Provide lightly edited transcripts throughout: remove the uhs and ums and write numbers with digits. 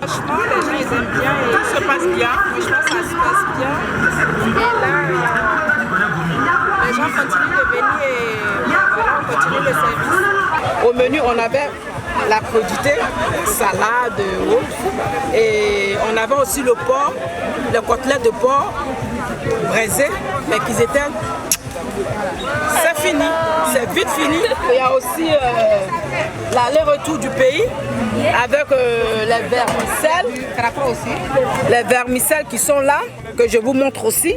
Franchement, les gens ils aiment bien et tout se passe bien. Franchement, ça se passe bien. Et là, les gens continuent de venir et voilà, on continue le service. Au menu, on avait la crudité, salade, autres. Et on avait aussi le porc, les côtelettes de porc braisées, mais qui étaient... C'est fini, c'est vite fini. Il y a aussi l'aller-retour du pays avec les vermicelles. Les vermicelles qui sont là, que je vous montre aussi.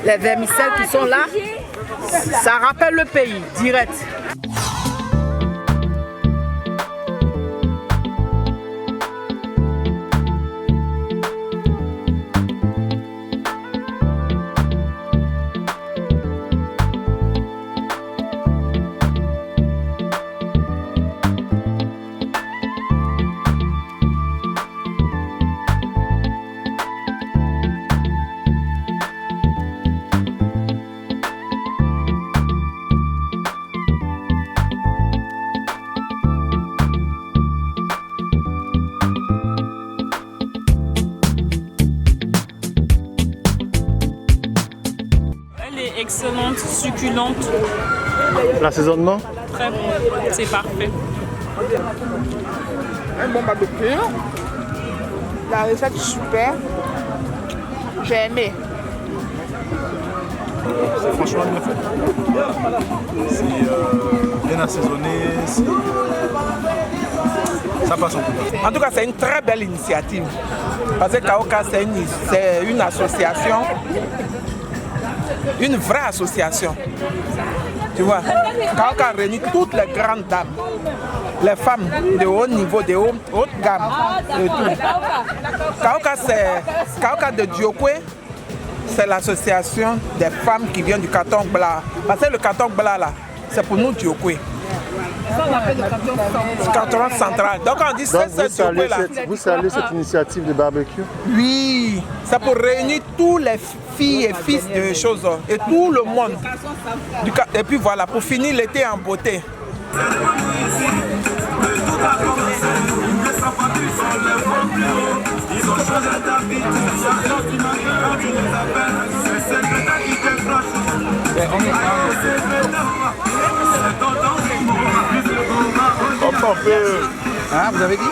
Les vermicelles qui sont là, ça rappelle le pays, direct. Excellente, succulente. L'assaisonnement? Très bon, c'est parfait. Un bon barbecue. La recette est super. J'ai aimé. C'est franchement bien fait. C'est bien assaisonné. Ça passe en tout cas. En tout cas, c'est une très belle initiative. Parce que Kaoka, c'est une association. Une vraie association. Tu vois, Kaoka réunit toutes les grandes dames, les femmes de haut niveau, de haute gamme, et tout. Kaoka de Diokwe, c'est l'association des femmes qui viennent du Katong Bla. Parce que le Katong Bla là, c'est pour nous Diokwe. Canton central. Donc on dit c'est Diokwe là. Vous saluez cette initiative de barbecue? Oui, c'est pour réunir tous les filles et fils de choses et tout le monde. Et puis voilà, pour finir l'été en beauté. On peut... Hein, vous avez dit?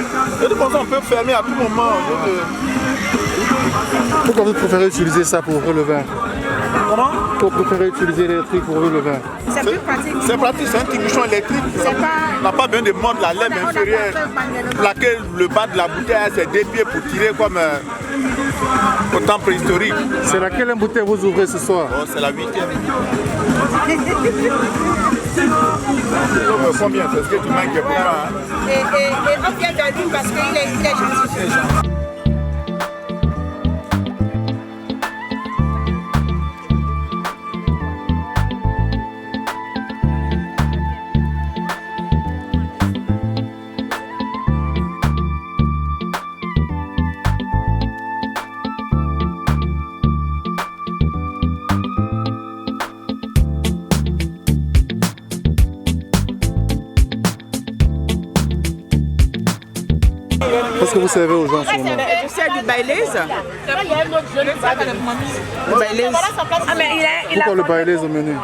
Et de toute façon, on peut fermer à tout moment. Pourquoi vous préférez utiliser ça pour ouvrir le vin? Comment? Vous préférez utiliser l'électrique pour ouvrir le vin? C'est plus pratique. C'est pratique, c'est un tiguichon électrique. On n'a pas besoin de mordre la lèvre inférieure. Plaquer le bas de la bouteille à ses deux pieds pour tirer comme au temps préhistorique. C'est laquelle bouteille vous ouvrez ce soir? Oh, c'est la 8e. Combien? C'est ce que tu manques pour moi. Et on vient de lui parce qu'il est gentil. Qu'est-ce que vous servez aux gens en ce moment? Je sers du baileys. Le baileys. Pourquoi le baileys au menu?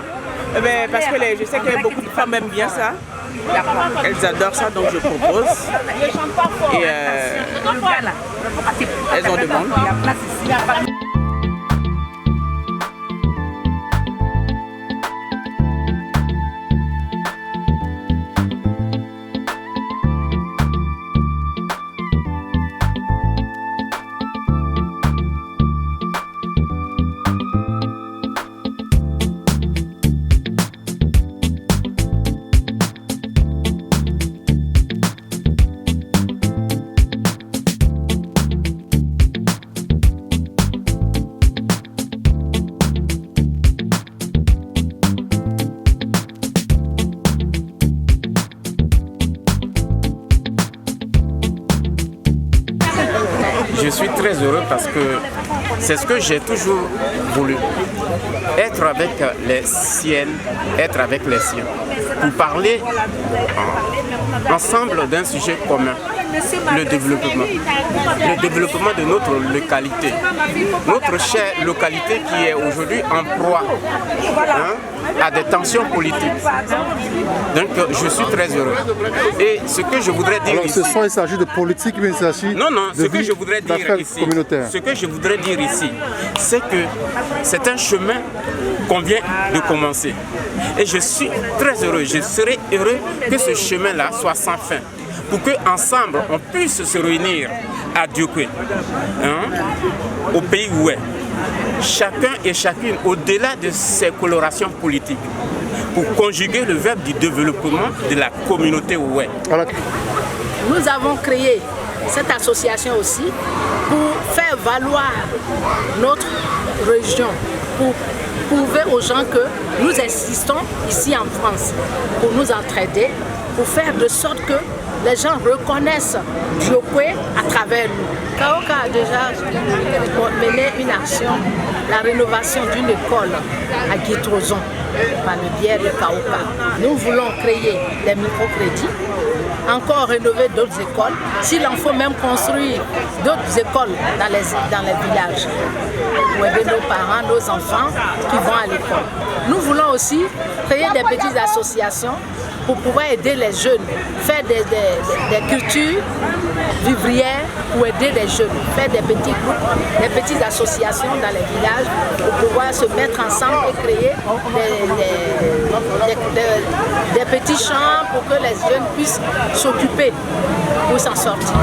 Parce que je sais que beaucoup de femmes aiment bien ça. Elles adorent ça, donc je propose. Et elles en demandent. je suis très heureux parce que c'est ce que j'ai toujours voulu. Être avec les siennes, être avec les siens. Pour parler ensemble d'un sujet commun, le développement. Le développement de notre localité. Notre chère localité qui est aujourd'hui en proie à des tensions politiques. Donc je suis très heureux. Et ce que je voudrais dire Alors, ici... il s'agit de politique, mais il s'agit ce que je voudrais dire ici, ce que je voudrais dire ici, c'est que c'est un chemin qu'on vient de commencer. Et je suis très heureux, je serai heureux que ce chemin-là soit sans fin. Pour qu'ensemble, on puisse se réunir à Diokwe, au pays où est. Chacun et chacune, au-delà de ses colorations politiques, pour conjuguer le verbe du développement de la communauté où est. Nous avons créé cette association aussi pour faire valoir notre région, pour prouver aux gens que nous existons ici en France, pour nous entraider, pour faire de sorte que les gens reconnaissent Diokwe à travers nous. Kaoka a déjà mené une action, la rénovation d'une école à Guitrozon par le biais de Kaoka. Nous voulons créer des microcrédits, encore rénover d'autres écoles, s'il en faut même construire d'autres écoles dans les villages pour aider nos parents, nos enfants qui vont à l'école. Nous voulons aussi créer des petites associations pour pouvoir aider les jeunes, faire des cultures vivrières pour aider les jeunes, faire des petits groupes, des petites associations dans les villages pour pouvoir se mettre ensemble et créer des petits champs pour que les jeunes puissent s'occuper pour s'en sortir.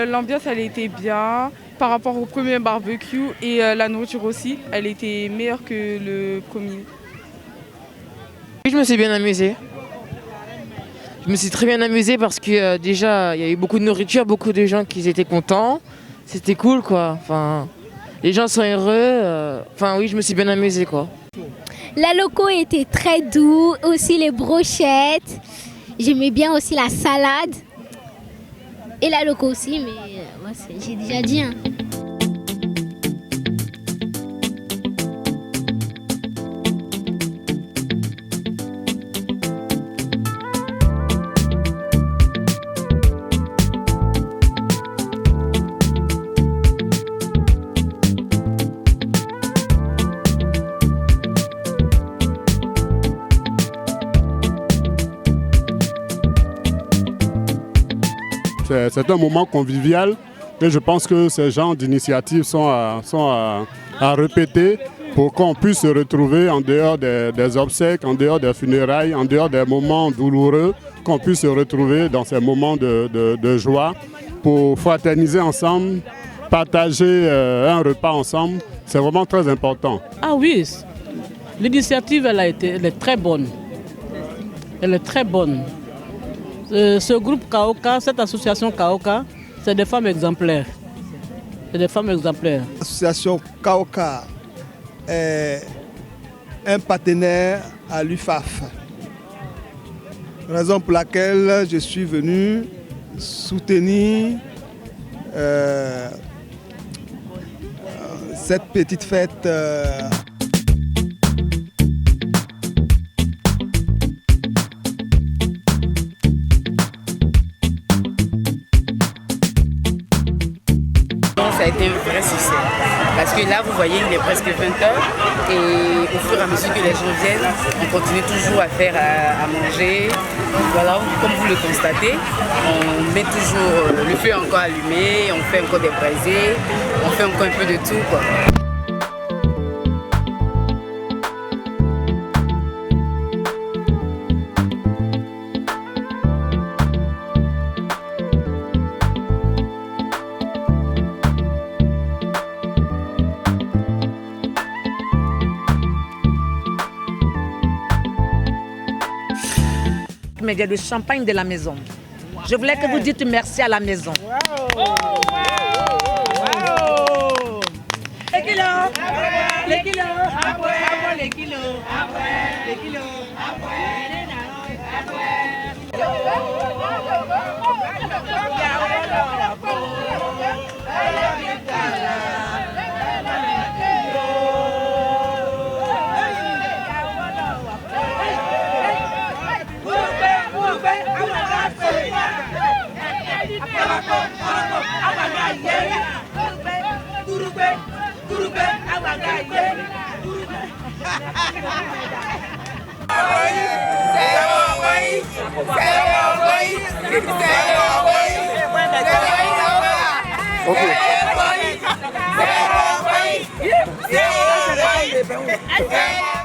L'ambiance elle était bien par rapport au premier barbecue et la nourriture aussi, elle était meilleure que le premier. Oui, je me suis bien amusée. Je me suis très bien amusée parce que déjà il y a eu beaucoup de nourriture, beaucoup de gens qui étaient contents. C'était cool quoi. Enfin, les gens sont heureux. Enfin oui, je me suis bien amusée quoi. Les locaux étaient très doux, aussi les brochettes. J'aimais bien aussi la salade. Et la loco aussi, mais moi j'ai déjà dit. C'est un moment convivial et je pense que ces genres d'initiatives sont à répéter pour qu'on puisse se retrouver en dehors des obsèques, en dehors des funérailles, en dehors des moments douloureux, qu'on puisse se retrouver dans ces moments de joie pour fraterniser ensemble, partager un repas ensemble. C'est vraiment très important. Ah oui, l'initiative elle est très bonne. Elle est très bonne. Ce groupe Kaoka, cette association Kaoka, c'est des femmes exemplaires. C'est des femmes exemplaires. L'association Kaoka est un partenaire à l'UFAF. Raison pour laquelle je suis venu soutenir cette petite fête. Ça a été un vrai succès. Parce que là, vous voyez, il est presque 20h et au fur et à mesure que les gens viennent, on continue toujours à faire à manger. Voilà, comme vous le constatez, on met toujours le feu encore allumé, on fait encore des braisés, on fait encore un peu de tout, quoi. intermédiaire du champagne de la maison. Je voulais que vous dites merci à la maison. Les kilos, les kilos, les kilos, les kilos. Okay.